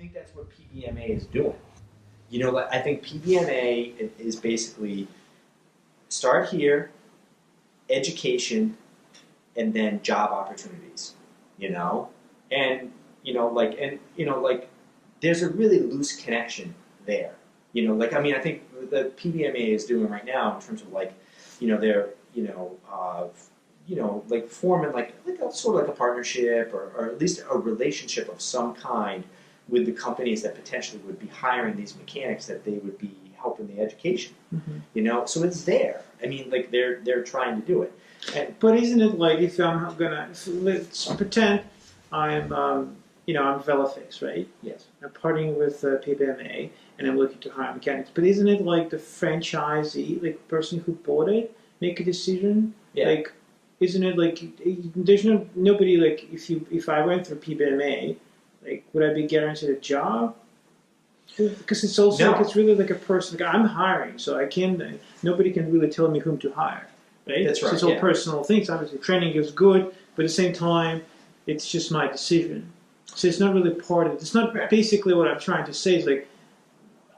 think that's what PBMA is doing. You know, I think PBMA is basically start here, education, and then job opportunities. You know, and there's a really loose connection there. You know, like I mean, I think the PBMA is doing right now in terms of like, you know, they're like forming like a sort of like a partnership or at least a relationship of some kind with the companies that potentially would be hiring these mechanics that they would be helping the education. Mm-hmm. You know, so it's there. I mean, like they're trying to do it. But isn't it like if let's pretend I'm I'm Velofix, right? Yes. I'm partnering with PBMA and I'm looking to hire mechanics. But isn't it like the franchisee, like person who bought it, make a decision? Yeah. Like, isn't it like there's nobody like if I went through PBMA, like would I be guaranteed a job? Because it's also like it's really like a person. Like I'm hiring, so I can't. Nobody can really tell me whom to hire. Right? That's right. So it's all personal things. Obviously, training is good, but at the same time, it's just my decision. So it's not really part of it. It's not basically what I'm trying to say. Is like,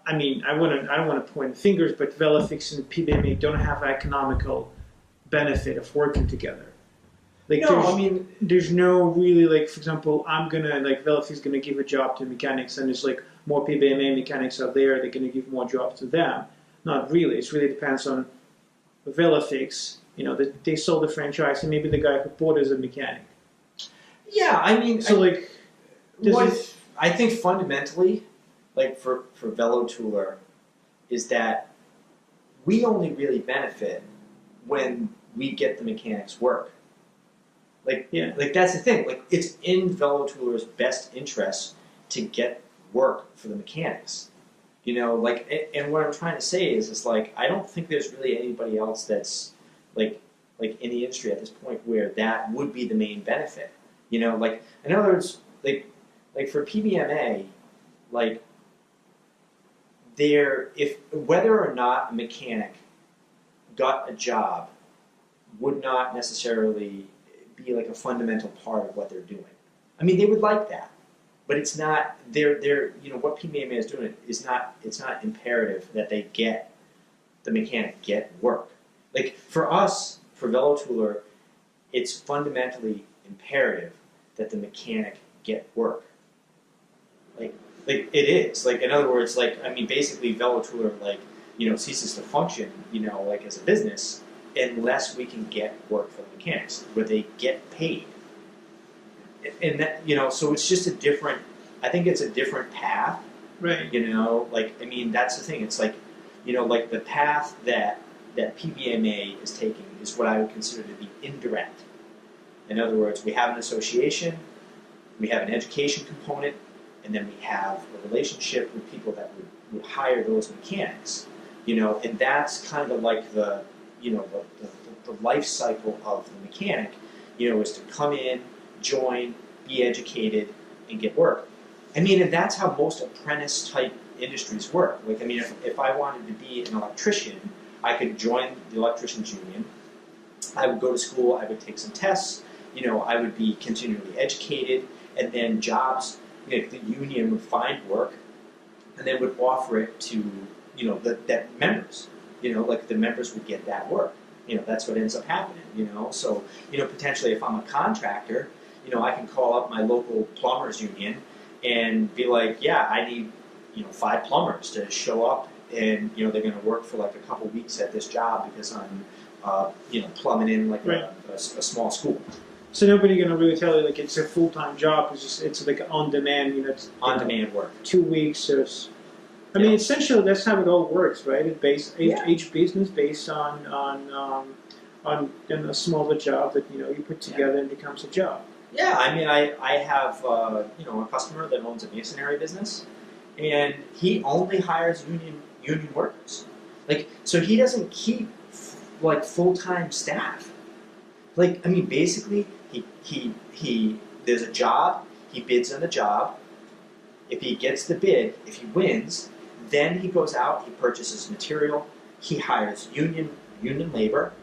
I mean, I don't want to point fingers, but Velofix and PBMA don't have economical benefit of working together. Like, there's no really like, for example, Velofix is gonna give a job to mechanics, and there's like more PBMA mechanics out there. They're gonna give more jobs to them. Not really. It really depends on Velofix. You know, they sold the franchise, and maybe the guy who bought it is a mechanic. Yeah, I mean, so I think fundamentally, like for VeloTooler, is that we only really benefit when we get the mechanics work. Like that's the thing. Like it's in VeloTooler's best interest to get work for the mechanics. You know, like, and what I'm trying to say is like I don't think there's really anybody else that's like in the industry at this point where that would be the main benefit. You know, like in other words, like for PBMA, like if whether or not a mechanic got a job would not necessarily be like a fundamental part of what they're doing. I mean, they would like that, but it's not. They're what PBMA is doing is not. It's not imperative that the mechanic get work. Like for us, for VeloTooler, it's fundamentally imperative that the mechanic get work. Like it is. Like in other words, like I mean, basically VeloTooler ceases to function, like as a business unless we can get work for the mechanics where they get paid. And that so it's just a different. I think it's a different path. Right. Like I mean, that's the thing. It's like like the path that PBMA is taking is what I would consider to be indirect. In other words, we have an association, we have an education component, and then we have a relationship with people that would hire those mechanics. And that's kind of like the life cycle of the mechanic, is to come in, join, be educated, and get work. I mean, and that's how most apprentice-type industries work. Like, I mean, if I wanted to be an electrician, I could join the electricians union. I would go to school, I would take some tests, I would be continually educated, and then jobs, the union would find work, and then would offer it to, that members, like the members would get that work. That's what ends up happening, So, potentially if I'm a contractor, I can call up my local plumbers union and be like, yeah, I need, 5 plumbers to show up and, they're going to work for like a couple weeks at this job because I'm, plumbing in like a small school. So nobody going to really tell you like it's a full-time job. It's like on demand. It's on-demand work. 2 weeks or. I mean, essentially that's how it all works, right? Each business based on a smaller job that you put together and becomes a job. Yeah, I mean, I have a customer that owns a masonry business, and he only hires union workers. Like, so he doesn't keep like full-time staff. Like, I mean, basically, he there's a job, he bids on the job. If he gets the bid, if he wins, then he goes out, he purchases material, he hires union labor,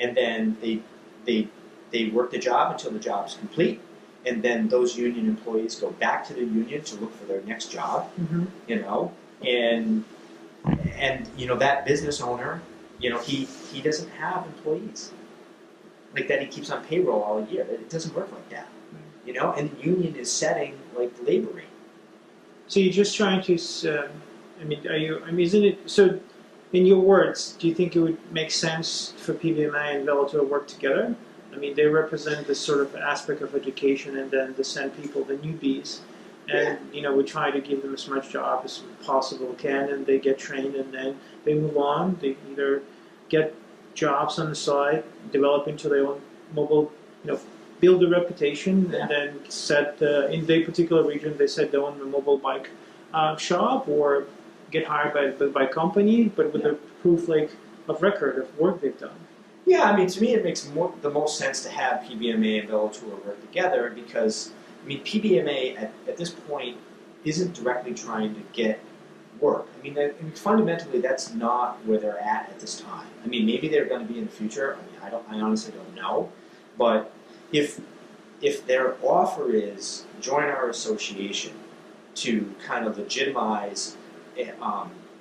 and then they work the job until the job is complete, and then those union employees go back to the union to look for their next job, Mm-hmm. you know, and you know that business owner, you know, he doesn't have employees like that he keeps on payroll all year. It doesn't work like that, you know, and the union is setting like the labor rate. So you're just trying to, isn't it, so in your words, do you think it would make sense for PBMA and Velo to work together? I mean, they represent this sort of aspect of education, and then the send people, the newbies, and you know, we try to give them as much job as possible can, and they get trained, and then they move on. They either get jobs on the side, develop into their own mobile, you know, build a reputation, and then set in their particular region, they set their own mobile bike shop, or get hired by company, but with a proof like of record of work they've done. Yeah, I mean, to me, it makes the most sense to have PBMA and Velotour work together because, I mean, PBMA at this point isn't directly trying to get work. I mean, fundamentally, that's not where they're at this time. I mean, maybe they're going to be in the future. I mean, I honestly don't know. But if their offer is join our association to kind of legitimize,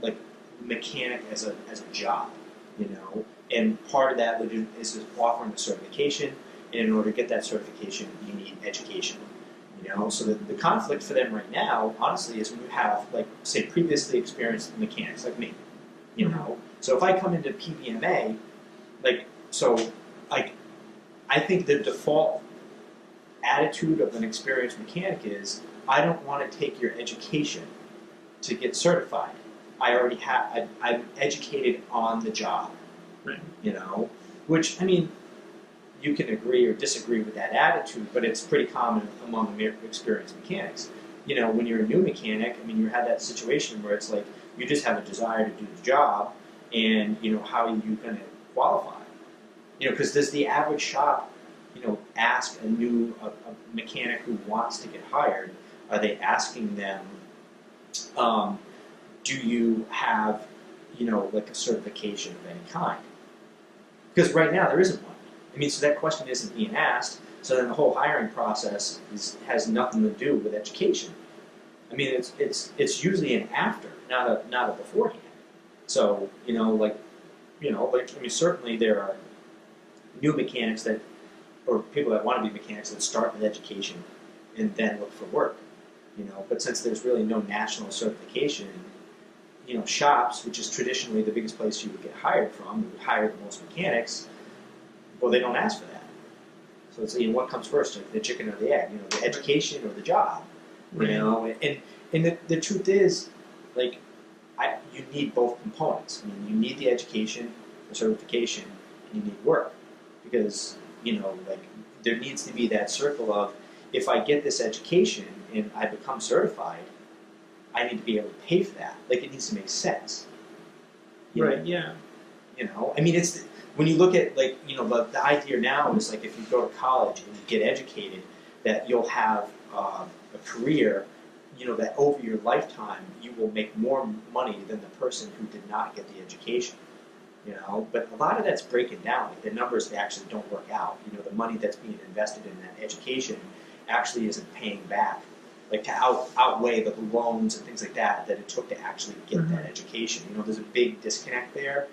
like mechanic as a job, you know. And part of that is offering the certification, and in order to get that certification, you need education. You know, so the conflict for them right now, honestly, is when you have, like, say, previously experienced mechanics like me. You know, so if I come into PBMA, I think the default attitude of an experienced mechanic is, I don't want to take your education to get certified. I already have. I'm educated on the job. Right. You know, which, I mean, you can agree or disagree with that attitude, but it's pretty common among experienced mechanics. You know, when you're a new mechanic, I mean, you have that situation where it's like you just have a desire to do the job, and, you know, how are you going to qualify? You know, because does the average shop, you know, ask a mechanic who wants to get hired, are they asking them, do you have, you know, like a certification of any kind? Because right now there isn't one. I mean, so that question isn't being asked. So then the whole hiring process has nothing to do with education. I mean, it's usually an after, not a beforehand. So, you know, I mean, certainly there are new mechanics or people that want to be mechanics that start with education and then look for work. You know, but since there's really no national certification, you know, shops, which is traditionally the biggest place you would get hired from, who would hire the most mechanics, well, they don't ask for that. So it's, you know, what comes first, like the chicken or the egg? You know, the education or the job? You know, and the truth is, like, you need both components. I mean, you need the education, the certification, and you need work, because, you know, like, there needs to be that circle of, if I get this education and I become certified, I need to be able to pay for that. Like, it needs to make sense. Right, yeah. You know, I mean, it's, when you look at, like, you know, the idea now is, like, if you go to college and you get educated, that you'll have a career, you know, that over your lifetime you will make more money than the person who did not get the education. You know, but a lot of that's breaking down. Like, the numbers actually don't work out. You know, the money that's being invested in that education actually isn't paying back, like, to outweigh the loans and things like that it took to actually get that education. You know, there's a big disconnect there.